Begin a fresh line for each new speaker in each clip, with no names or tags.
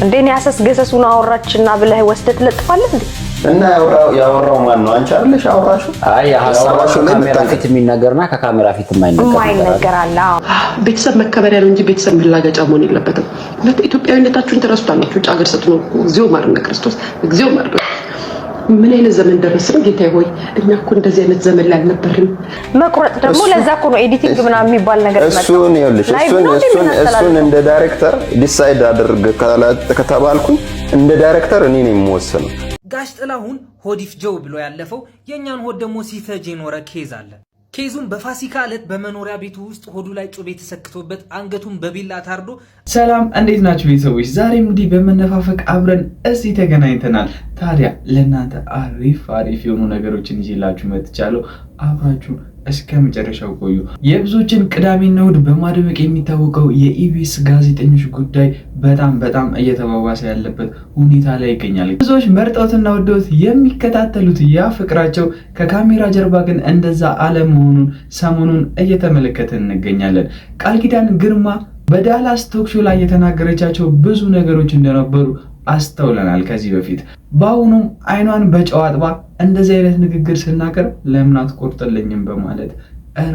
እንደኔ ያሰስገሰሱን አወራችና ብለህ ወስደት ለጥፋለህ እንዴ?
እና ያወራው ማን ነው? አንቺ አይደለሽ አወራሹ?
አይ ያወራሹ ካሜራ ፊት የሚነገርና ከካሜራ ፊት
የማይነገር አለ።
ቤተሰብ መከበሪያ ነው እንጂ ቤተሰብ መላገጫ መሆን የለበትም። ኢትዮጵያዊነታችሁን ትረስታላችሁ። ውጭ ሀገር ስትኖሩ እግዚኦ ማርነ ክርስቶስ እግዚኦ ማርነ። ምን አይነት ዘመን ደረስን ጌታዬ ሆይ። እኛ እኮ እንደዚህ አይነት ዘመን ላይ አልነበርንም።
መቁረጥ ደግሞ ለዛ እኮ ነው ኤዲቲንግ ምናምን የሚባል ነገር መጣ።
እሱን ይኸውልሽ እሱን እንደ ዳይሬክተር ዲሳይድ አድርግ ከተባልኩኝ እንደ ዳይሬክተር እኔ ነኝ የምወስነው።
ጋሽ ጥላሁን ሆዲፍ ጆው ብሎ ያለፈው የኛን ሆድ ደግሞ ሲፈጅ የኖረ ኬዝ አለ። ኬዙም በፋሲካ ዕለት በመኖሪያ ቤቱ ውስጥ ሆዱ ላይ ጩቤ ተሰክቶበት አንገቱን በቢላ ታርዶ።
ሰላም እንዴት ናችሁ ቤተሰቦች? ዛሬም እንዲህ በመነፋፈቅ አብረን እዚህ ተገናኝተናል። ታዲያ ለእናንተ አሪፍ የሆኑ ነገሮችን ይዤላችሁ መጥቻለሁ። አብራችሁ እስከ መጨረሻው ቆዩ። የብዙዎችን ቅዳሜና እሑድ በማድመቅ የሚታወቀው የኢቢኤስ ጋዜጠኞች ጉዳይ በጣም እየተባባሰ ያለበት ሁኔታ ላይ ይገኛል። ብዙዎች መርጠውትና ወደውት የሚከታተሉት ያ ፍቅራቸው ከካሜራ ጀርባ ግን እንደዛ አለመሆኑን ሰሞኑን እየተመለከትን እንገኛለን። ቃል ኪዳን ግርማ በዳላስ ቶክሾ ላይ የተናገረቻቸው ብዙ ነገሮች እንደነበሩ አስተውለናል ከዚህ በፊት። በአሁኑም አይኗን በጨው አጥባ እንደዚህ አይነት ንግግር ስናገር ለምን አትቆርጥልኝም በማለት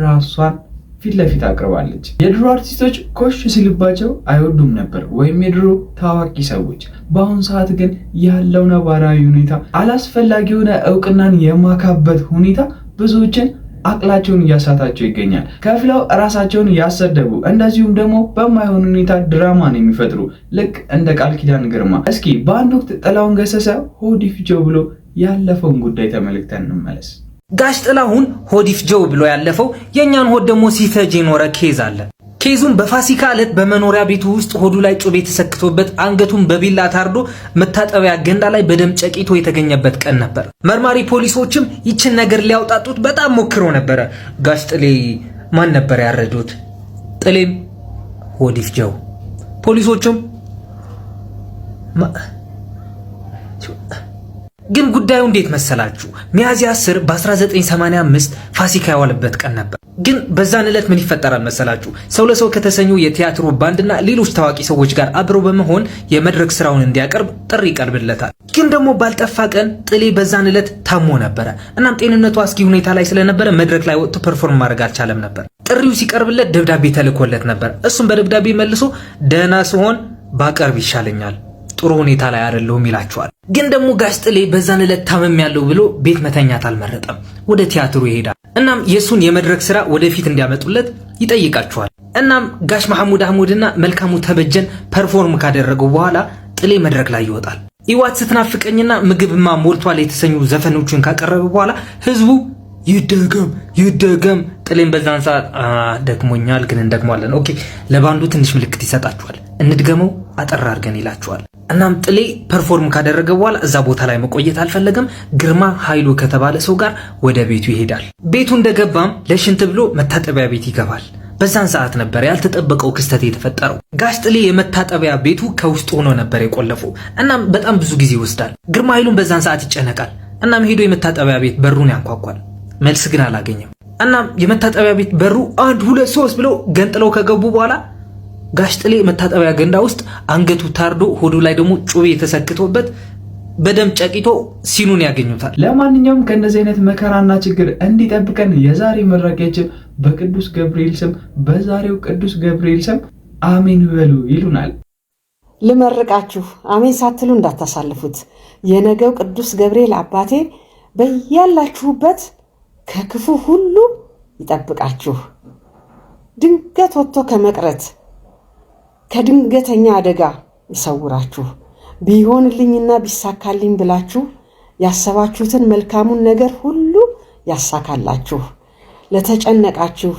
ራሷን ፊት ለፊት አቅርባለች። የድሮ አርቲስቶች ኮሽ ሲልባቸው አይወዱም ነበር ወይም የድሮ ታዋቂ ሰዎች። በአሁኑ ሰዓት ግን ያለው ነባራዊ ሁኔታ አላስፈላጊ የሆነ እውቅናን የማካበት ሁኔታ ብዙዎችን አቅላቸውን እያሳታቸው ይገኛል። ከፍለው ራሳቸውን ያሰደቡ እንደዚሁም ደግሞ በማይሆን ሁኔታ ድራማን የሚፈጥሩ ልክ እንደ ቃል ኪዳን ግርማ። እስኪ በአንድ ወቅት ጥላሁን ገሰሰ ሆዲፍ ጆው ብሎ ያለፈውን ጉዳይ ተመልክተን እንመለስ።
ጋሽ ጥላሁን ሆዲፍ ጆው ብሎ ያለፈው የኛን ሆድ ደግሞ ሲፈጅ የኖረ ኬዝ አለ። ኬዙም በፋሲካ ዕለት በመኖሪያ ቤቱ ውስጥ ሆዱ ላይ ጩቤ ተሰክቶበት አንገቱን በቢላ ታርዶ መታጠቢያ ገንዳ ላይ በደም ጨቂቶ የተገኘበት ቀን ነበር። መርማሪ ፖሊሶችም ይችን ነገር ሊያውጣጡት በጣም ሞክረው ነበረ። ጋሽ ጥሌ ማን ነበር ያረዱት? ጥሌም ሆዲፍ ጆው። ፖሊሶቹም ግን ጉዳዩ እንዴት መሰላችሁ? ሚያዝያ 10 በ1985 ፋሲካ ያዋለበት ቀን ነበር። ግን በዛን ዕለት ምን ይፈጠራል መሰላችሁ? ሰው ለሰው ከተሰኙ የቲያትሩ ባንድና ሌሎች ታዋቂ ሰዎች ጋር አብሮ በመሆን የመድረክ ስራውን እንዲያቀርብ ጥሪ ይቀርብለታል። ግን ደግሞ ባልጠፋ ቀን ጥሌ በዛን ዕለት ታሞ ነበረ። እናም ጤንነቱ አስጊ ሁኔታ ላይ ስለነበረ መድረክ ላይ ወጥቶ ፐርፎርም ማድረግ አልቻለም ነበር። ጥሪው ሲቀርብለት ደብዳቤ ተልኮለት ነበር። እሱም በደብዳቤ መልሶ ደህና ስሆን ባቀርብ ይሻለኛል፣ ጥሩ ሁኔታ ላይ አይደለሁም ይላቸዋል። ግን ደግሞ ጋሽ ጥሌ በዛን ዕለት ታመም ያለው ብሎ ቤት መተኛት አልመረጠም። ወደ ቲያትሩ ይሄዳል። እናም የሱን የመድረክ ስራ ወደፊት እንዲያመጡለት ይጠይቃቸዋል። እናም ጋሽ መሐሙድ አህመድና መልካሙ ተበጀን ፐርፎርም ካደረገው በኋላ ጥሌ መድረክ ላይ ይወጣል። ኢዋት ስትናፍቀኝና ምግብማ ሞልቷል የተሰኙ ዘፈኖችን ካቀረበ በኋላ ህዝቡ ይደገም። ጥሌም በዛን ሰዓት ደክሞኛል ግን እንደግመዋለን፣ ኦኬ ለባንዱ ትንሽ ምልክት ይሰጣቸዋል፣ እንድገመው አጠራ አድርገን ይላቸዋል። እናም ጥሌ ፐርፎርም ካደረገ በኋላ እዛ ቦታ ላይ መቆየት አልፈለገም። ግርማ ኃይሉ ከተባለ ሰው ጋር ወደ ቤቱ ይሄዳል። ቤቱ እንደገባም ለሽንት ብሎ መታጠቢያ ቤት ይገባል። በዛን ሰዓት ነበር ያልተጠበቀው ክስተት የተፈጠረው። ጋሽ ጥሌ የመታጠቢያ ቤቱ ከውስጥ ሆኖ ነበር የቆለፈው። እናም በጣም ብዙ ጊዜ ይወስዳል። ግርማ ኃይሉን በዛን ሰዓት ይጨነቃል። እናም ሄዶ የመታጠቢያ ቤት በሩን ያንኳኳል። መልስ ግን አላገኘም። እናም የመታጠቢያ ቤት በሩ 1 2 3 ብለው ገንጥለው ከገቡ በኋላ ጋሽ ጥሌ መታጠቢያ ገንዳ ውስጥ አንገቱ ታርዶ ሆዱ ላይ ደግሞ ጩቤ የተሰክቶበት በደም ጨቂቶ ሲኑን ያገኙታል።
ለማንኛውም ከእንደዚህ አይነት መከራና ችግር እንዲጠብቀን የዛሬ መራቂያችን በቅዱስ ገብርኤል ስም በዛሬው ቅዱስ ገብርኤል ስም አሜን በሉ ይሉናል።
ልመርቃችሁ አሜን ሳትሉ እንዳታሳልፉት። የነገው ቅዱስ ገብርኤል አባቴ በያላችሁበት ከክፉ ሁሉ ይጠብቃችሁ። ድንገት ወጥቶ ከመቅረት ከድንገተኛ አደጋ ይሰውራችሁ። ቢሆንልኝና ቢሳካልኝ ብላችሁ ያሰባችሁትን መልካሙን ነገር ሁሉ ያሳካላችሁ። ለተጨነቃችሁ፣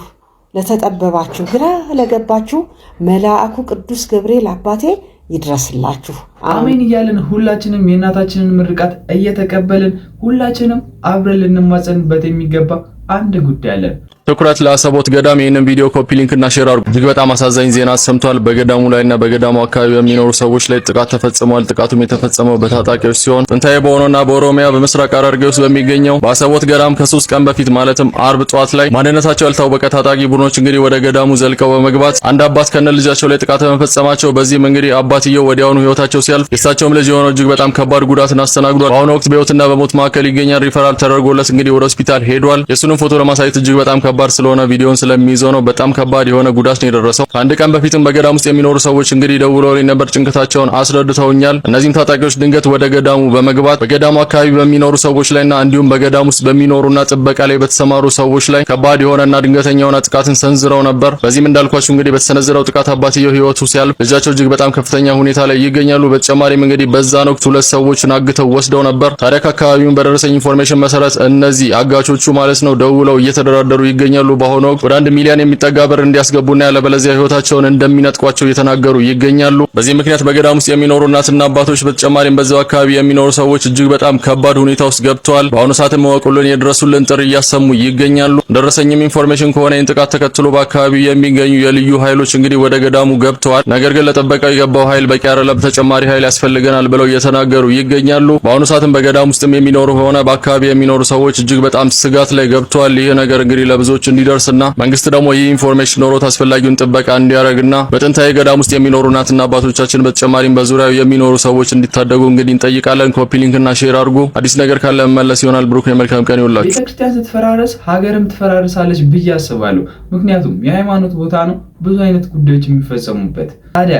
ለተጠበባችሁ፣ ግራ ለገባችሁ መልአኩ ቅዱስ ገብርኤል አባቴ ይድረስላችሁ።
አሜን እያልን ሁላችንም የእናታችንን ምርቃት እየተቀበልን ሁላችንም አብረን ልንማጸንበት የሚገባ አንድ ጉዳይ አለን።
ትኩረት ለአሰቦት ገዳም። ይህንን ቪዲዮ ኮፒ ሊንክ እና ሼር አድርጉ። እጅግ በጣም አሳዛኝ ዜና ሰምቷል። በገዳሙ ላይና በገዳሙ አካባቢ የሚኖሩ ሰዎች ላይ ጥቃት ተፈጽሟል። ጥቃቱም የተፈጸመው በታጣቂዎች ሲሆን ጥንታዊ በሆነና በኦሮሚያ በምስራቅ ሐረርጌ ውስጥ በሚገኘው በአሰቦት ገዳም ከ3 ቀን በፊት ማለትም አርብ ጧት ላይ ማንነታቸው ያልታወቀ ታጣቂ ቡድኖች እንግዲህ ወደ ገዳሙ ዘልቀው በመግባት አንድ አባት ከነ ልጃቸው ላይ ጥቃት በመፈጸማቸው በዚህም እንግዲህ አባትየው ወዲያውኑ ህይወታቸው ሲያልፍ የእሳቸውም ልጅ የሆነው እጅግ በጣም ከባድ ጉዳትን አስተናግዷል። በአሁኑ ወቅት በህይወትና በሞት መካከል ይገኛል። ሪፈራል ተደርጎለት እንግዲህ ወደ ሆስፒታል ሄዷል። የሱንም ፎቶ ለማሳየት እጅግ በጣም ከባድ ስለሆነ ቪዲዮን ስለሚይዘው ነው። በጣም ከባድ የሆነ ጉዳት ነው የደረሰው። አንድ ቀን በፊትም በገዳም ውስጥ የሚኖሩ ሰዎች እንግዲህ ደውለውልኝ ነበር፣ ጭንቀታቸውን አስረድተውኛል። እነዚህም ታጣቂዎች ድንገት ወደ ገዳሙ በመግባት በገዳሙ አካባቢ በሚኖሩ ሰዎች ላይና እንዲሁም በገዳሙ ውስጥ በሚኖሩና ጥበቃ ላይ በተሰማሩ ሰዎች ላይ ከባድ የሆነና ድንገተኛ የሆነ ጥቃትን ሰንዝረው ነበር። በዚህም እንዳልኳችሁ እንግዲህ በተሰነዘረው ጥቃት አባትየው ህይወቱ ሲያልፍ ልጃቸው እጅግ በጣም ከፍተኛ ሁኔታ ላይ ይገኛሉ። በተጨማሪም እንግዲህ በዛን ወቅት 2 ሰዎችን አግተው ወስደው ነበር። ታዲያ ከአካባቢው በደረሰኝ ኢንፎርሜሽን መሰረት እነዚህ አጋቾቹ ማለት ነው ደውለው እየተደራደሩ ይገኛሉ። በአሁኑ ወቅት ወደ 1 ሚሊዮን የሚጠጋ ብር እንዲያስገቡና ያለበለዚያ ህይወታቸውን እንደሚነጥቋቸው እየተናገሩ ይገኛሉ። በዚህ ምክንያት በገዳም ውስጥ የሚኖሩ እናትና አባቶች በተጨማሪም በዛው አካባቢ የሚኖሩ ሰዎች እጅግ በጣም ከባድ ሁኔታ ውስጥ ገብተዋል። በአሁኑ ሰዓትም ወቁልን የድረሱልን ጥሪ እያሰሙ ይገኛሉ። ደረሰኝም ኢንፎርሜሽን ከሆነ ይህን ጥቃት ተከትሎ በአካባቢው የሚገኙ የልዩ ኃይሎች እንግዲህ ወደ ገዳሙ ገብተዋል። ነገር ግን ለጥበቃው የገባው ኃይል በቂ አይደለም፣ ተጨማሪ ኃይል ያስፈልገናል ብለው እየተናገሩ ይገኛሉ። በአሁኑ ሰዓትም በገዳም ውስጥም የሚኖሩ ሆነ በአካባቢ የሚኖሩ ሰዎች እጅግ በጣም ስጋት ላይ ገብተዋል። ይህ ነገር እንግዲህ ለብዙዎች እንዲደርስና መንግስት ደግሞ ይህ ኢንፎርሜሽን ኖሮት አስፈላጊውን ጥበቃ እንዲያደርግና በጥንታዊ ገዳም ውስጥ የሚኖሩ እናትና አባቶቻችን በተጨማሪም በዙሪያው የሚኖሩ ሰዎች እንዲታደጉ እንግዲህ እንጠይቃለን። ኮፒ ሊንክ እና ሼር አድርጉ። አዲስ ነገር ካለ መመለስ ይሆናል። ብሩክ የመልካም ቀን ይውላችሁ።
ቤተክርስቲያን ስትፈራረስ ሀገርም ትፈራርሳለች ብዬ አስባለሁ። ምክንያቱም የሃይማኖት ቦታ ነው፣ ብዙ አይነት ጉዳዮች የሚፈጸሙበት። ታዲያ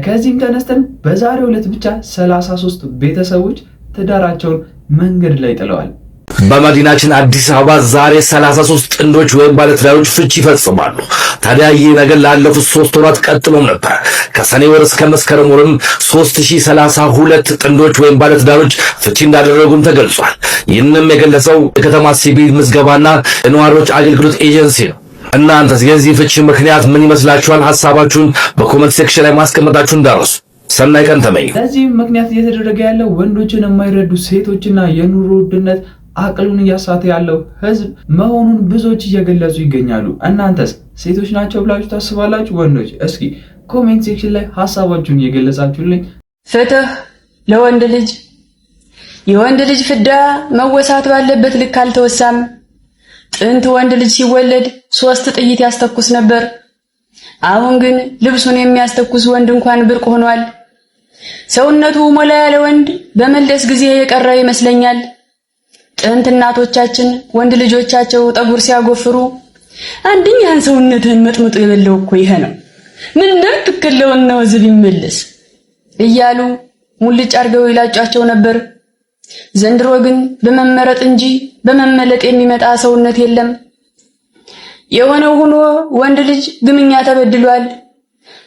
ከዚህም ተነስተን በዛሬው ዕለት ብቻ 33 ቤተሰቦች ትዳራቸውን መንገድ ላይ ጥለዋል።
በመዲናችን አዲስ አበባ ዛሬ 33 ጥንዶች ወይም ባለትዳሮች ፍቺ ይፈጽማሉ። ታዲያ ይህ ነገር ላለፉት 3 ወራት ቀጥሎም ነበር። ከሰኔ ወር እስከ መስከረም ወርም 3032 ጥንዶች ወይም ባለትዳሮች ፍቺ እንዳደረጉም ተገልጿል። ይህንም የገለጸው የከተማ ሲቪል ምዝገባና ነዋሪዎች አገልግሎት ኤጀንሲ ነው። እናንተስ የዚህ ፍቺ ምክንያት ምን ይመስላችኋል? ሐሳባችሁን በኮሜንት ሴክሽን ላይ ማስቀመጣችሁን እንዳትረሱ። ሰናይ ቀን ተመኙ።
ለዚህም ምክንያት እየተደረገ ያለው ወንዶችን የማይረዱ ሴቶችና የኑሮ ውድነት አቅሉን እያሳተ ያለው ህዝብ መሆኑን ብዙዎች እየገለጹ ይገኛሉ። እናንተስ ሴቶች ናቸው ብላችሁ ታስባላችሁ? ወንዶች እስኪ ኮሜንት ሴክሽን ላይ ሐሳባችሁን እየገለጻችሁልኝ።
ፍትህ ለወንድ ልጅ። የወንድ ልጅ ፍዳ መወሳት ባለበት ልክ አልተወሳም። ጥንት ወንድ ልጅ ሲወለድ 3 ጥይት ያስተኩስ ነበር። አሁን ግን ልብሱን የሚያስተኩስ ወንድ እንኳን ብርቅ ሆኗል። ሰውነቱ ሞላ ያለ ወንድ በመለስ ጊዜ የቀረ ይመስለኛል። ጥንት እናቶቻችን ወንድ ልጆቻቸው ጠጉር ሲያጎፍሩ አንደኛን ሰውነትህን መጥምጦ የበለው እኮ ይሄ ነው፣ ምን እንደምትከለውና ወዝብ ይመለስ እያሉ ሙልጭ አርገው ይላጫቸው ነበር። ዘንድሮ ግን በመመረጥ እንጂ በመመለጥ የሚመጣ ሰውነት የለም። የሆነው ሆኖ ወንድ ልጅ ግምኛ ተበድሏል።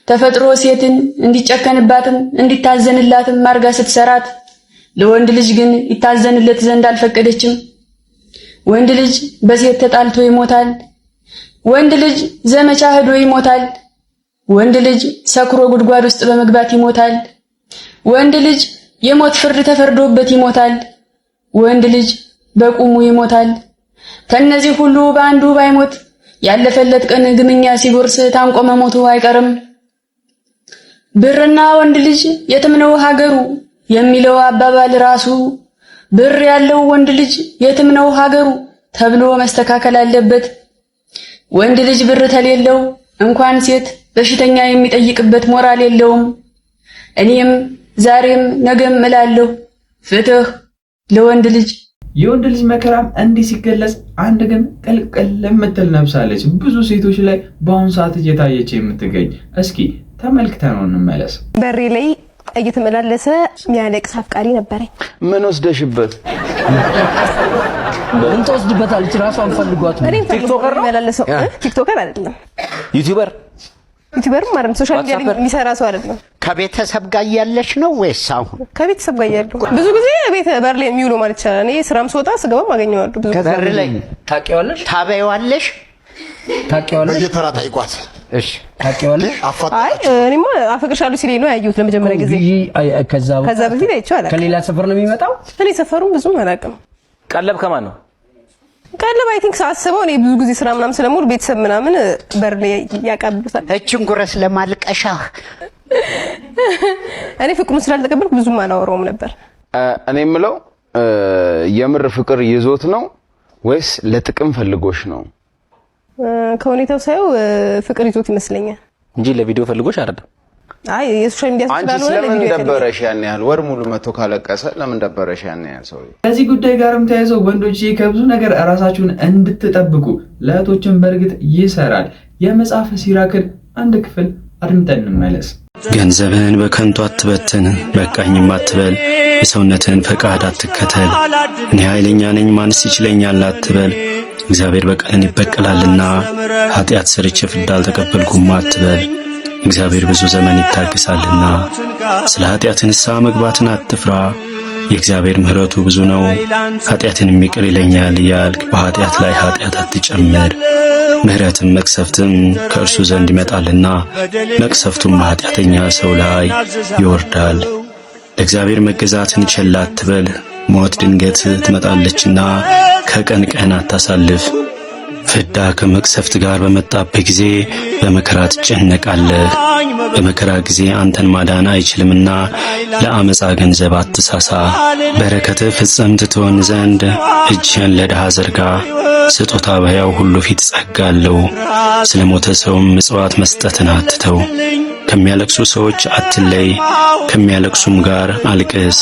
ተፈጥሮ ሴትን እንዲጨከንባትም እንዲታዘንላትም ማርጋ ስትሰራት ለወንድ ልጅ ግን ይታዘንለት ዘንድ አልፈቀደችም። ወንድ ልጅ በሴት ተጣልቶ ይሞታል። ወንድ ልጅ ዘመቻ ሄዶ ይሞታል። ወንድ ልጅ ሰክሮ ጉድጓድ ውስጥ በመግባት ይሞታል። ወንድ ልጅ የሞት ፍርድ ተፈርዶበት ይሞታል። ወንድ ልጅ በቁሙ ይሞታል። ከነዚህ ሁሉ በአንዱ ባይሞት ያለፈለት ቀን ግምኛ ሲጎርስ ታንቆ መሞቱ አይቀርም። ብርና ወንድ ልጅ የትም ነው ሀገሩ የሚለው አባባል ራሱ ብር ያለው ወንድ ልጅ የትም ነው ሀገሩ ተብሎ መስተካከል አለበት። ወንድ ልጅ ብር ተሌለው እንኳን ሴት በሽተኛ የሚጠይቅበት ሞራል የለውም። እኔም ዛሬም ነገም እላለሁ ፍትህ ለወንድ ልጅ።
የወንድ ልጅ መከራም እንዲህ ሲገለጽ አንድ ግን ቅልቅል ለምትል ነብሳለች ብዙ ሴቶች ላይ በአሁኑ ሰዓት እየታየች የምትገኝ። እስኪ ተመልክተነው እንመለስ።
በሬ ላይ እየተመላለሰ የሚያለቅስ አፍቃሪ ነበረኝ።
ምን ወስደሽበት?
ምን ተወስድበታለች? ራሷን ፈልጓት።
ቲክቶከር ነው የሚመላለሰው። ቲክቶከር አይደለም፣
ዩቲዩበር
ማለት ሶሻል ሚዲያ የሚሰራ ሰው አይደለም።
ከቤተሰብ ጋር ያለሽ ነው ወይስ አሁን?
ከቤተሰብ ጋር ያለው ብዙ ጊዜ ቤት በር ላይ የሚውሉ ማለት ይችላል። እኔ ስራም ስወጣ ስገባም አገኘዋለሁ። ብዙ
በር ላይ
ታውቂዋለሽ?
ታበይዋለሽ?
ታውቂዋለሽ?
በየተራ ታይቋት። እሺ
ታውቂዋለሽ?
አይ እኔማ አፈቅርሻለሁ ሲለኝ ነው ያየሁት ለመጀመሪያ ጊዜ። ከዛ በፊት አይቼው አላውቅም።
ከሌላ ሰፈር ነው የሚመጣው?
እኔ ሰፈሩን ብዙም አላውቅም።
ቀለብ ከማን ነው?
ቀለብ አይ ቲንክ ሳስበው እኔ ብዙ ጊዜ ስራ ምናምን ስለሞር ቤተሰብ ምናምን በር ላይ ያቃብሉታል።
እቺን ጉረስ ለማልቀሻ
እኔ ፍቅሩን ስላልተቀበልኩ ብዙም አላወራውም ነበር።
እኔ የምለው የምር ፍቅር ይዞት ነው ወይስ ለጥቅም ፈልጎሽ ነው?
ከሁኔታው ሳይው ፍቅር ይዞት ይመስለኛል
እንጂ ለቪዲዮ ፈልጎሽ አይደለም።
አይ የሶሻል ሚዲያ ስላልሆነ
ለምን ደበረሽ? ያን ያህል ወር ሙሉ መቶ ካለቀሰ ለምን ደበረሽ? ያን ያህል ሰው
ከዚህ ጉዳይ ጋርም ተያይዘው ወንዶች ከብዙ ነገር ራሳችሁን እንድትጠብቁ ለእህቶችን በእርግጥ ይሰራል። የመጽሐፈ ሲራክን አንድ ክፍል አድምጠን እንመለስ።
ገንዘብህን በከንቱ አትበትን፣ በቃኝም አትበል፣ የሰውነትህን ፈቃድ አትከተል። እኔ ኃይለኛ ነኝ ማንስ ይችለኛል አትበል፣ እግዚአብሔር በቀልን ይበቀላልና። ኃጢአት ሰርቼ ፍዳ አልተቀበልኩም አትበል፣ እግዚአብሔር ብዙ ዘመን ይታገሳልና። ስለ ኃጢአት ንስሐ መግባትን አትፍራ፣ የእግዚአብሔር ምሕረቱ ብዙ ነው፣ ኃጢአትን ይቅር ይለኛል እያልክ በኃጢአት ላይ ኃጢአት አትጨምር። ምሕረትም መቅሰፍትም ከእርሱ ዘንድ ይመጣልና መቅሰፍቱም በኃጢአተኛ ሰው ላይ ይወርዳል። ለእግዚአብሔር መገዛትን ቸል አትበል፣ ሞት ድንገት ትመጣለችና ከቀን ቀን አታሳልፍ። ፍዳ ከመቅሰፍት ጋር በመጣበት ጊዜ በመከራ ትጨነቃለህ። በመከራ ጊዜ አንተን ማዳን አይችልምና ለአመፃ ገንዘብ አትሳሳ። በረከትህ ፍጽምት ትሆን ዘንድ እጅህን ለድሃ ዘርጋ። ስጦታ በሕያው ሁሉ ፊት ጸጋ አለው። ስለ ሞተ ሰውም ምጽዋት መስጠትን አትተው። ከሚያለቅሱ ሰዎች አትለይ፣ ከሚያለቅሱም ጋር አልቅስ።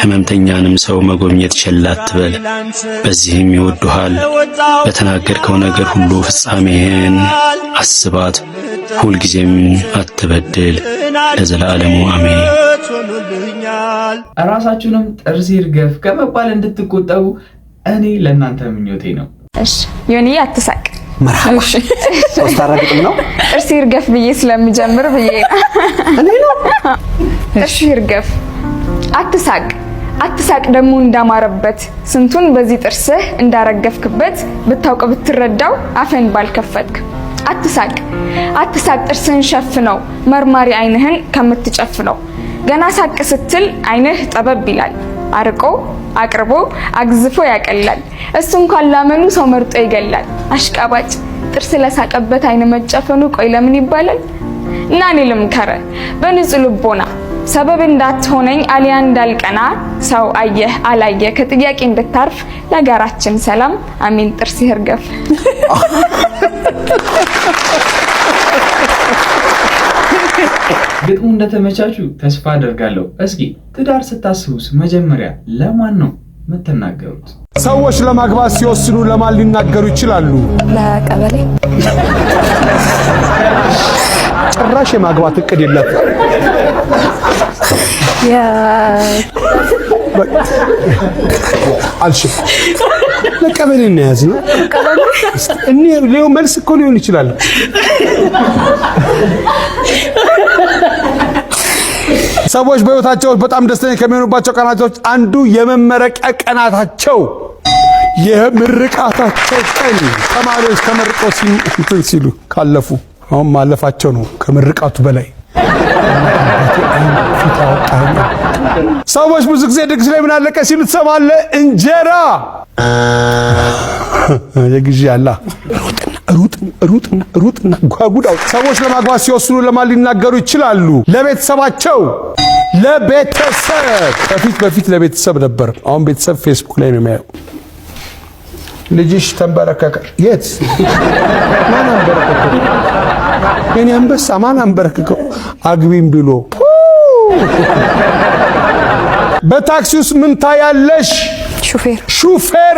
ሕመምተኛንም ሰው መጎብኘት ቸል አትበል፣ በዚህም ይወዱሃል። በተናገርከው ነገር ሁሉ ፍጻሜህን አስባት፣ ሁልጊዜም አትበድል። ለዘላለሙ አሜን።
ራሳችሁንም ጥርስ ይርገፍ ከመባል እንድትቆጠቡ እኔ ለእናንተ ምኞቴ ነው።
እሺ ዮኒ አትሳቅ።
መርሐባ ሶስት አረግጥም ነው
ጥርስ ይርገፍ ብዬ ስለምጀምር ብዬ
እኔ ነው።
ጥርስ ይርገፍ። አትሳቅ አትሳቅ ደግሞ እንዳማረበት ስንቱን በዚህ ጥርስህ እንዳረገፍክበት ብታውቅ ብትረዳው አፈን ባልከፈትክ። አትሳቅ አትሳቅ ጥርስህን ሸፍነው መርማሪ አይንህን ከምትጨፍነው። ገና ሳቅ ስትል አይንህ ጠበብ ይላል፣ አርቆ አቅርቦ አግዝፎ ያቀላል። እሱ እንኳን ላመኑ ሰው መርጦ ይገላል። አሽቃባጭ ጥርስ ለሳቀበት አይን መጨፈኑ ቆይ ለምን ይባላል? እና እኔ ልምከረ በንጹህ ልቦና ሰበብ እንዳትሆነኝ አሊያ እንዳልቀና። ሰው አየህ አላየ ከጥያቄ እንድታርፍ ለጋራችን ሰላም አሜን። ጥርስ ይርገፍ።
ግጥሙ እንደተመቻችሁ ተስፋ አደርጋለሁ። እስኪ ትዳር ስታስቡስ መጀመሪያ ለማን ነው የምትናገሩት?
ሰዎች ለማግባት ሲወስኑ ለማን ሊናገሩ ይችላሉ?
ለቀበሌ።
ጭራሽ የማግባት እቅድ የለም። አልሽ ለቀበሌ ነው ያዝነው። እኔ ሌው መልስ እኮ ሊሆን ይችላል። ሰዎች በህይወታቸው በጣም ደስተኛ ከሚሆኑባቸው ቀናቶች አንዱ የመመረቂያ ቀናታቸው የምርቃታቸው ቀን። ተማሪዎች ተመርቀው ሲሉ ካለፉ አሁን ማለፋቸው ነው ከምርቃቱ በላይ። ሰዎች ብዙ ጊዜ ድግስ ላይ ምን አለቀ ሲሉ ትሰማለህ? እንጀራ የግዢ አላ ሩጥና ጓጉዳው። ሰዎች ለማግባት ሲወስኑ ለማን ሊናገሩ ይችላሉ? ለቤተሰባቸው። ለቤተሰብ በፊት ለቤተሰብ ነበር። አሁን ቤተሰብ ፌስቡክ ላይ ነው የሚያየው። ልጅሽ ተንበረከከ። የት ማን አንበረከከው? የኔ አንበሳ ማን አንበረከከው? አግቢም ብሎ። በታክሲ ውስጥ ምን ታያለሽ? ሹፌር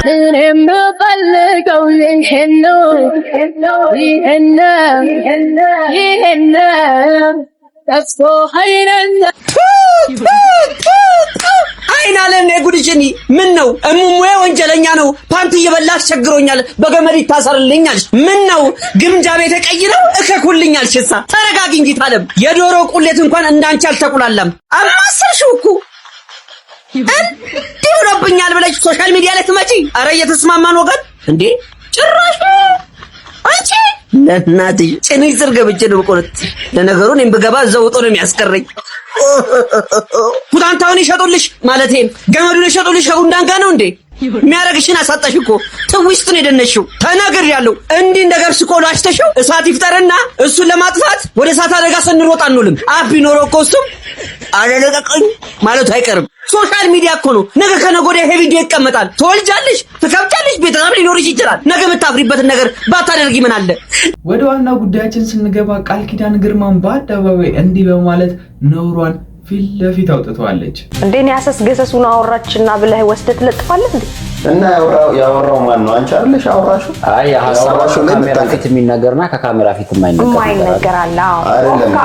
እኔም ብፈልገው ይሄን ነው ተስፎ ኃይለኛ
አይናለም ነጉድጅኒ ምን ነው እሙሙዬ ወንጀለኛ ነው። ፓንት እየበላ አስቸግሮኛል፣ በገመድ ይታሰርልኛል። ምን ነው ግምጃ ቤት ተቀይረው እከኩልኛል። ሽሳ ተረጋጊ እንጂ ታለም የዶሮ ቁሌት እንኳን እንዳንቺ አልተቁላላም። አማሰርሽው እኮ እንዴ ሆነብኛል ብለሽ ሶሻል ሚዲያ ላይ ትመጪ። አረ እየተስማማን ወገን እንዴ ጭራሽ አንቺ ለናትሽ ጭንቅ ስር ገብቼ ነው ቆርጥ። ለነገሩ እኔም ብገባ እዛው ወጦ ነው የሚያስቀረኝ። ፑታንታውን ይሸጡልሽ ማለቴ ገመዱን ይሸጡልሽ ከጉንዳን ጋር ነው እንዴ? የሚያረግሽን አሳጣሽ እኮ ትውስት ነው የደነሽው። ተናግሬያለሁ። እንዲህ እንደ ገብስ ቆሎ አሽተሽው እሳት ይፍጠርና እሱን ለማጥፋት ወደ እሳት አደጋ ስንሮጥ አንውልም። አቢ ኖሮ እኮ እሱም አለለቀቀኝ ማለቱ አይቀርም። ሶሻል ሚዲያ እኮ ነው። ነገ ከነገ ወዲያ ይሄ ቪዲዮ ይቀመጣል። ትወልጃለሽ፣ ትከብጃለሽ፣ ቤተሰብ ሊኖርሽ ይችላል። ነገ የምታፍሪበትን ነገር ባታደርጊ ምን አለ?
ወደ ዋናው ጉዳያችን ስንገባ ቃል ኪዳን ግርማን በአደባባይ እንዲህ በማለት ነውሯን ፊት ለፊት አውጥተዋለች።
እንዴ ያሰስ ገሰሱን አወራችና ብለህ ወስደህ ትለጥፋለህ እንዴ?
እና ያወራው ማን ነው? አንቺ አይደለሽ አወራሽው?
አይ ያሐሳባሽ ካሜራ ፊት የሚነገርና ከካሜራ ፊት
የማይነገር አለ።
አይደለም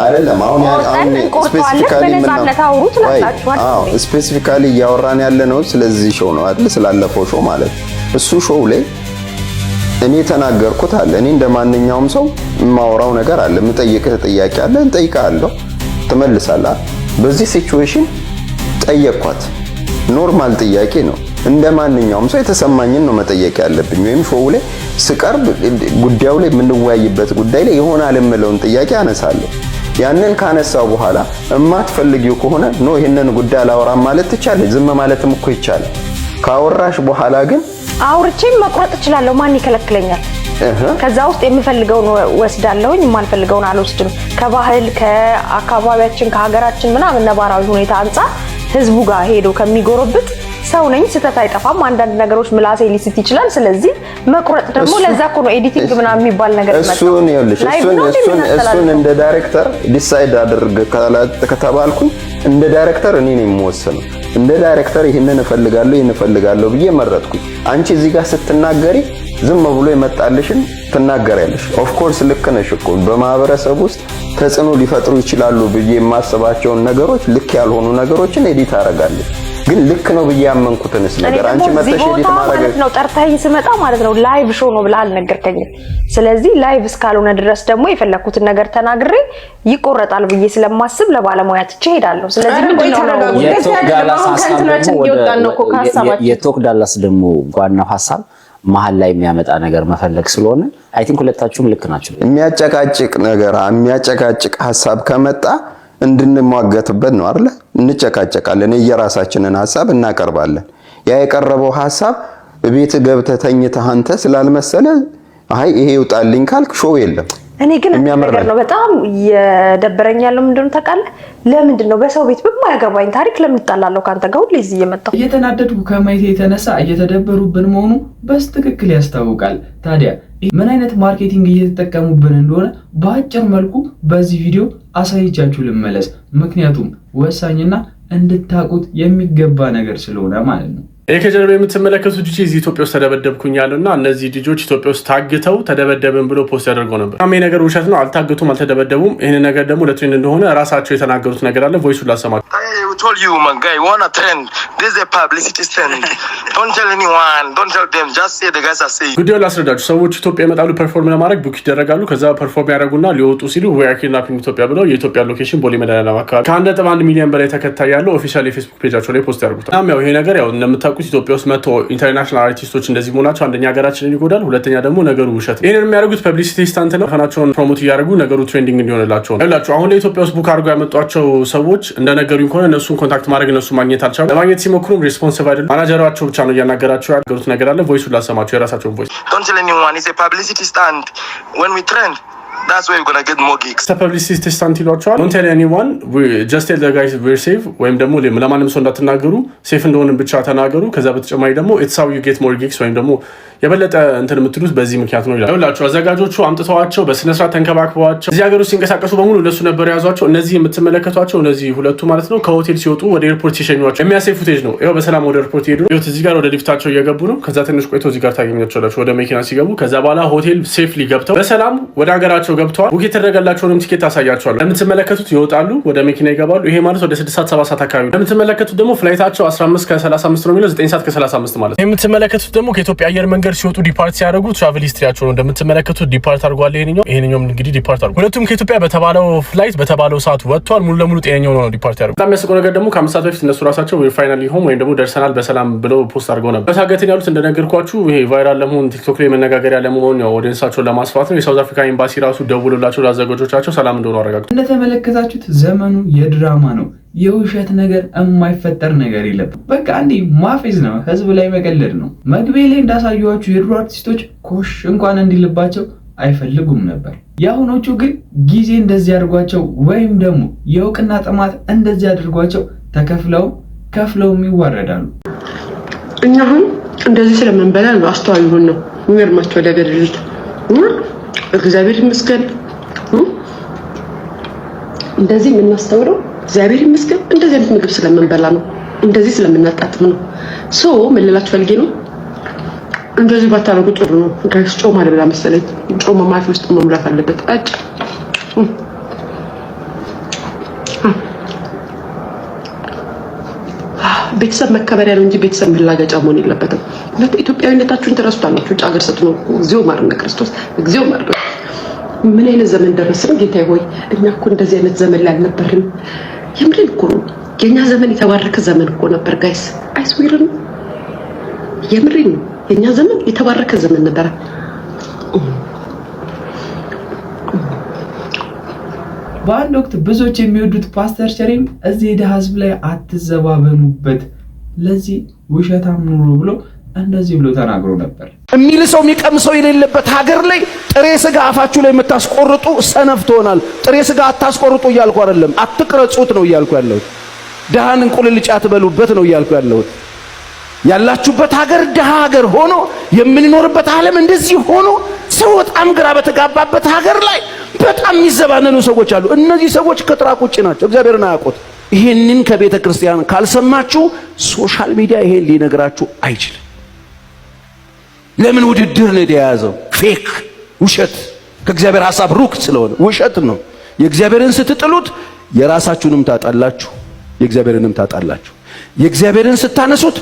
አይደለም። አሁን ስፔሲፊካሊ እያወራን ያለ ነው ስለዚህ ሾው ነው አይደል? ስላለፈው ሾው ማለት እሱ ሾው ላይ እኔ ተናገርኩት አለ። እኔ እንደማንኛውም ሰው የማወራው ነገር አለ። የምጠይቅህ ጥያቄ አለ፣ እንጠይቃለሁ፣ ትመልሳለህ። በዚህ ሲቹዌሽን ጠየቅኳት። ኖርማል ጥያቄ ነው። እንደማንኛውም ሰው የተሰማኝን ነው መጠየቅ ያለብኝ። ወይም ሾው ላይ ስቀርብ ጉዳዩ ላይ የምንወያይበት ጉዳይ ላይ ይሆናል የምለውን ጥያቄ አነሳለሁ። ያንን ካነሳው በኋላ እማትፈልጊው ከሆነ ኖ ይሄንን ጉዳይ አላወራም ማለት ትቻለሽ። ዝም ማለትም እኮ ይቻላል። ካወራሽ በኋላ ግን
አውርቼም መቁረጥ እችላለሁ። ማን ይከለክለኛል? ከዛ ውስጥ የምፈልገውን ወስዳለሁኝ፣ የማልፈልገውን አልወስድም። ከባህል ከአካባቢያችን ከሀገራችን ምናምን ነባራዊ ሁኔታ አንፃር ህዝቡ ጋር ሄዶ ከሚጎረብጥ ሰው ነኝ፣ ስህተት አይጠፋም። አንዳንድ ነገሮች ምላሴ ሊስት ይችላል። ስለዚህ መቁረጥ ደግሞ ለዛ እኮ ነው ኤዲቲንግ ምናምን የሚባል ነገር መጣ።
እሱን እንደ ዳይሬክተር ዲሳይድ አድርግ ከተባልኩኝ እንደ ዳይሬክተር እኔ ነኝ የምወስነው። እንደ ዳይሬክተር ይሄንን እፈልጋለሁ ብዬ መረጥኩኝ። አንቺ እዚህ ጋር ስትናገሪ ዝም ብሎ የመጣልሽን ትናገሪያለሽ። ኦፍ ኮርስ ልክ ነሽ እኮ በማህበረሰብ ውስጥ ተጽዕኖ ሊፈጥሩ ይችላሉ ብዬ የማስባቸውን ነገሮች፣ ልክ ያልሆኑ ነገሮችን ኤዲት አደርጋለሁ። ግን ልክ ነው ብዬ ያመንኩትንስ ነገር አንቺ መተሽ ኤዲት ማድረግ
ነው። ጠርተኸኝ ስመጣ ማለት ነው ላይቭ ሾው ነው ብለህ አልነገርከኝም። ስለዚህ ላይቭ እስካልሆነ ድረስ ደግሞ የፈለኩትን ነገር ተናግሬ ይቆረጣል ብዬ ስለማስብ ለባለሙያ ትቼ ሄዳለሁ። ስለዚህ
የቶክ ዳላስ ደግሞ ዋናው ሐሳብ መሀል ላይ የሚያመጣ ነገር መፈለግ ስለሆነ አይ ቲንክ ሁለታችሁም ልክ ናችሁ።
የሚያጨቃጭቅ ሐሳብ ከመጣ እንድንሟገትበት ነው አይደል? እንጨቃጨቃለን፣ የራሳችንን ሐሳብ እናቀርባለን። ያ የቀረበው ሐሳብ ቤት ገብተህ ተኝተህ አንተ ስላልመሰለ አይ ይሄ ይውጣልኝ ካልክ ሾው የለም።
እኔ ግን ነገር ነው በጣም የደበረኝ ያለው ምንድነው ታውቃለህ? ለምንድን ነው በሰው ቤት በማያገባኝ ታሪክ ለምን እጣላለሁ ካንተ ጋር ሁሌ እዚህ እየመጣሁ
እየተናደድኩ ከማየት የተነሳ እየተደበሩብን መሆኑ በትክክል ያስታውቃል። ታዲያ ምን አይነት ማርኬቲንግ እየተጠቀሙብን እንደሆነ በአጭር መልኩ በዚህ ቪዲዮ አሳይቻችሁ ልመለስ። ምክንያቱም ወሳኝና እንድታቁት የሚገባ ነገር ስለሆነ ማለት ነው።
ይሄ ከጀርባ የምትመለከቱት ልጅ እዚህ ኢትዮጵያ ውስጥ ተደበደብኩኝ ያሉና እነዚህ ልጆች ኢትዮጵያ ውስጥ ታግተው ተደበደብን ብሎ ፖስት ያደርገው ነበር። ይሄ ነገር ውሸት ነው። አልታገቱም፣ አልተደበደቡም። ይሄን ነገር ደግሞ ለትሬንድ እንደሆነ ራሳቸው የተናገሩት ነገር አለ። ቮይሱን ላሰማችሁ።
told you, my guy, you want a trend. This is a publicity trend. Don't tell anyone. Don't tell them. Just say the guys are saying.
ጉዳዩን ላስረዳችሁ። ሰዎች ኢትዮጵያ ይመጣሉ፣ ፐርፎርም ለማድረግ ቡክ ይደረጋሉ። ከዛ ፐርፎርም ያደርጉና ሊወጡ ሲሉ we are kidnapping ኢትዮጵያ ብለው የኢትዮጵያ ሎኬሽን ቦሌ መድኃኒዓለም አካባቢ ከ1.1 ሚሊዮን በላይ ተከታይ ያለው ኦፊሻል የፌስቡክ ፔጃቸው ላይ ፖስት ያደርጉታል። ያው ይሄ ነገር ያው እንደምታውቁት ኢትዮጵያ ውስጥ መጥቶ ኢንተርናሽናል አርቲስቶች እንደዚህ መሆናቸው አንደኛ ሀገራችንን ይጎዳል፣ ሁለተኛ ደግሞ ነገሩ ውሸት። ይሄንን የሚያደርጉት ፐብሊሲቲ ስታንት ነው። ፈናቸውን ፕሮሞት እያደረጉ ነገሩ ትሬንዲንግ እንዲሆንላቸው ነው። ይላችሁ አሁን ለኢትዮጵያ ውስጥ ቡክ አድርገው ያመጧቸው ሰዎች እንደነገሩኝ ከሆነ እነሱን ኮንታክት ማድረግ እነሱ ማግኘት አልቻሉ። ለማግኘት ሲሞክሩም ሪስፖንሲቭ አይደሉም። ማናጀራቸው ብቻ ነው እያናገራቸው ያገሩት ነገር አለ። ቮይሱን ላሰማቸው፣ የራሳቸውን ቮይስ።
Don't tell anyone. It's a publicity stunt. When we trend, that's where we're gonna get more gigs.
ፐብሊሲቲ ስታንት ይሏቸዋል። Don't tell anyone. We just tell the guys we're safe ወይም ደግሞ ለማንም ሰው እንዳትናገሩ፣ ሴፍ እንደሆንን ብቻ ተናገሩ። ከዛ በተጨማሪ ደግሞ it's how you get more gigs ወይም ደግሞ የበለጠ እንትን የምትሉት በዚህ ምክንያት ነው ይላል። ይኸውላችሁ አዘጋጆቹ አምጥተዋቸው በስነ ስርዓት ተንከባክበዋቸው እዚህ ሀገር ውስጥ ሲንቀሳቀሱ በሙሉ እነሱ ነበር የያዟቸው። እነዚህ የምትመለከቷቸው እነዚህ ሁለቱ ማለት ነው ከሆቴል ሲወጡ ወደ ኤርፖርት ሲሸኟቸው የሚያሳይ ፉቴጅ ነው። ይኸው በሰላም ወደ ኤርፖርት ይሄዱ። ይኸው እዚህ ጋር ወደ ሊፍታቸው እየገቡ ነው። ከዛ ትንሽ ቆይቶ እዚህ ጋር ታገኛቸዋላችሁ ወደ መኪና ሲገቡ። ከዛ በኋላ ሆቴል ሴፍሊ ገብተው በሰላም ወደ ሀገራቸው ገብተዋል። ቡክ የተደረገላቸውንም ቲኬት ታሳያቸዋለሁ። እንደምትመለከቱት ይወጣሉ፣ ወደ መኪና ይገባሉ። ይሄ ማለት ወደ 6 ሰዓት 7 ሰዓት አካባቢ ነው። እንደምትመለከቱት ደግሞ ፍላይታቸው 15 ከ35 ነው የሚለው 9 ሰዓት ከ35 ማለት ነው። የምትመለከቱት ደግሞ ከኢትዮጵያ አየር መንገድ ሲወጡ ዲፓርት ሲያደርጉ ትራቨል ሂስትሪያቸው ነው። እንደምትመለከቱት ዲፓርት አድርጓል። ይሄንኛውም እንግዲህ ዲፓርት አድርጓል። ሁለቱም ከኢትዮጵያ በተባለው ፍላይት በተባለው ሰዓት ወጥቷል። ሙሉ ለሙሉ ጤነኛው ነው ዲፓርት ያደርጉ። በጣም የሚያስቀው ነገር ደግሞ ከ5 ሰዓት በፊት እነሱ ራሳቸው ፋይናሊ ሆም ወይም ደግሞ ደርሰናል በሰላም ብለው ፖስት አድርገው ነበር። በታገትን ያሉት እንደነገርኳችሁ ይሄ ቫይራል ለመሆን ቲክቶክ ላይ መነጋገሪያ ለመሆን ያው ኦዲየንሳቸውን ለማስፋት ነው። የሳውዝ አፍሪካ ኤምባሲ ራሱ ደውሉላቸው ለአዘጋጆቻቸው ሰላም እንደሆነ አረጋግጡ።
እንደተመለከታችሁት ዘመኑ የድራማ ነው። የውሸት ነገር የማይፈጠር ነገር የለም። በቃ እንዴ ማፌዝ ነው፣ ህዝብ ላይ መቀለድ ነው። መግቢያ ላይ እንዳሳየኋችሁ የድሮ አርቲስቶች ኮሽ እንኳን እንዲልባቸው አይፈልጉም ነበር። የአሁኖቹ ግን ጊዜ እንደዚህ አድርጓቸው ወይም ደግሞ የእውቅና ጥማት እንደዚህ አድርጓቸው ከፍለውም ይዋረዳሉ።
እኛ አሁን እንደዚህ ስለምንበላ ነው አስተዋይ ሆኖ ነው የሚገርማቸው ለገድ ልጅ እግዚአብሔር ይመስገን እንደዚህ የምናስተውለው እግዚአብሔር ይመስገን እንደዚህ አይነት ምግብ ስለምንበላ ነው፣ እንደዚህ ስለምናጣጥም ነው። ምን ልላችሁ ፈልጌ ነው እንደዚህ ባታረጉ ጥሩ ነው። ጋይስ ጮማ ልብላ መሰለኝ። ጮማ ማፊ ውስጥ መሙላት አለበት። አጭ ቤተሰብ መከበሪያ ነው እንጂ ቤተሰብ መላገጫ መሆን የለበትም። ኢትዮጵያዊነታችሁን ትረስቷላችሁ። ውጭ ሀገር ስትኖሩ እግዚኦ ማርነ ክርስቶስ፣ እግዚኦ ማርነ። ምን አይነት ዘመን ደረስን ጌታዬ ሆይ። እኛ እኮ እንደዚህ አይነት ዘመን ላይ አልነበርንም። የምሬን እኮ ነው። የኛ ዘመን የተባረከ ዘመን እኮ ነበር ጋይስ። አይስዊርን የምሬን ነው። የኛ ዘመን የተባረከ ዘመን ነበር።
በአንድ ወቅት ብዙዎች የሚወዱት ፓስተር ቸሬም እዚህ የድሃ ህዝብ ላይ አትዘባበኑበት፣ ለዚህ ውሸታም ኑሮ ብሎ እንደዚህ ብሎ ተናግሮ ነበር።
የሚል ሰው የሚቀምሰው የሌለበት ሀገር ላይ ጥሬ ስጋ አፋችሁ ላይ የምታስቆርጡ ሰነፍ ትሆናል። ጥሬ ስጋ አታስቆርጡ እያልኩ አይደለም፣ አትቅረጹት ነው እያልኩ ያለሁት። ድሃን እንቁልልጫ ትበሉበት ነው እያልኩ ያለሁት። ያላችሁበት ሀገር ድሃ ሀገር ሆኖ የምንኖርበት ዓለም እንደዚህ ሆኖ ሰው በጣም ግራ በተጋባበት ሀገር ላይ በጣም የሚዘባነኑ ሰዎች አሉ። እነዚህ ሰዎች ከጥራቅ ውጭ ናቸው፣ እግዚአብሔርን አያውቁት። ይሄንን ከቤተ ክርስቲያን ካልሰማችሁ ሶሻል ሚዲያ ይሄን ሊነግራችሁ አይችልም። ለምን ውድድር ነው የያዘው? ፌክ ውሸት፣ ከእግዚአብሔር ሐሳብ ሩቅ ስለሆነ ውሸት ነው። የእግዚአብሔርን ስትጥሉት የራሳችሁንም ታጣላችሁ፣ የእግዚአብሔርንም ታጣላችሁ። የእግዚአብሔርን ስታነሱት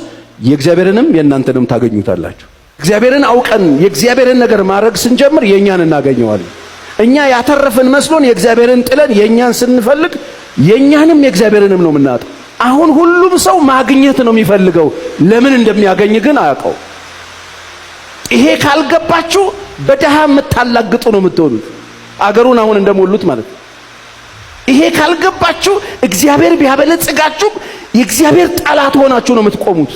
የእግዚአብሔርንም የእናንተንም ታገኙታላችሁ። እግዚአብሔርን አውቀን የእግዚአብሔርን ነገር ማድረግ ስንጀምር የኛን እናገኘዋለን። እኛ ያተረፍን መስሎን የእግዚአብሔርን ጥለን የኛን ስንፈልግ የኛንም የእግዚአብሔርንም ነው የምናጣው። አሁን ሁሉም ሰው ማግኘት ነው የሚፈልገው፣ ለምን እንደሚያገኝ ግን አያውቀው። ይሄ ካልገባችሁ በደሃ የምታላግጡ ነው የምትሆኑት፣ አገሩን አሁን እንደሞሉት ማለት ነው። ይሄ ካልገባችሁ እግዚአብሔር ቢያበለጽጋችሁ የእግዚአብሔር ጠላት ሆናችሁ ነው የምትቆሙት።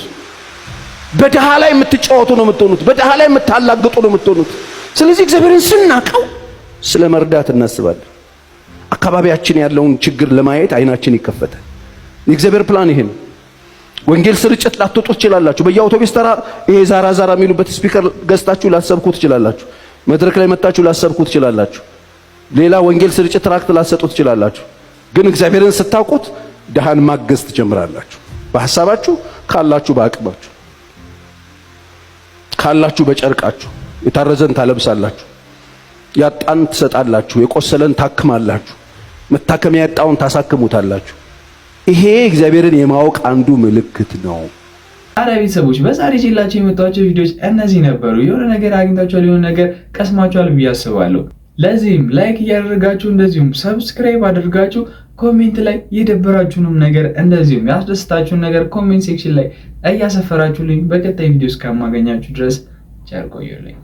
በደሃ ላይ የምትጫወቱ ነው የምትሆኑት፣ በደሃ ላይ የምታላግጡ ነው የምትሆኑት። ስለዚህ እግዚአብሔርን ስናቀው ስለ መርዳት እናስባለን። አካባቢያችን ያለውን ችግር ለማየት አይናችን ይከፈታል። የእግዚአብሔር ፕላን ይሄ ነው። ወንጌል ስርጭት ላትወጡ ትችላላችሁ። በየአውቶቡስ ተራ ይሄ ዛራ የሚሉበት ስፒከር ገዝታችሁ ላሰብኩ ትችላላችሁ። መድረክ ላይ መጣችሁ ላሰብኩ ትችላላችሁ። ሌላ ወንጌል ስርጭት ትራክት ላሰጡ ትችላላችሁ። ግን እግዚአብሔርን ስታውቁት ደሃን ማገዝ ትጀምራላችሁ። በሐሳባችሁ ካላችሁ፣ በአቅማችሁ ካላችሁ፣ በጨርቃችሁ የታረዘን ታለብሳላችሁ፣ ያጣን ትሰጣላችሁ፣ የቆሰለን ታክማላችሁ፣ መታከሚያ ያጣውን ታሳክሙታላችሁ። ይሄ እግዚአብሔርን የማወቅ አንዱ ምልክት ነው።
አረ ቤተሰቦች በዛሬ ይዤላችሁ የመጣኋቸው ቪዲዮዎች እነዚህ ነበሩ። የሆነ ነገር አግኝታችኋል፣ የሆነ ነገር ቀስማችኋል ብዬ አስባለሁ። ለዚህም ላይክ እያደረጋችሁ እንደዚሁም ሰብስክራይብ አድርጋችሁ ኮሜንት ላይ የደበራችሁንም ነገር እንደዚሁም ያስደስታችሁን ነገር ኮሜንት ሴክሽን ላይ እያሰፈራችሁልኝ በቀጣይ ቪዲዮ እስከማገኛችሁ ድረስ ቸር ቆዩልኝ።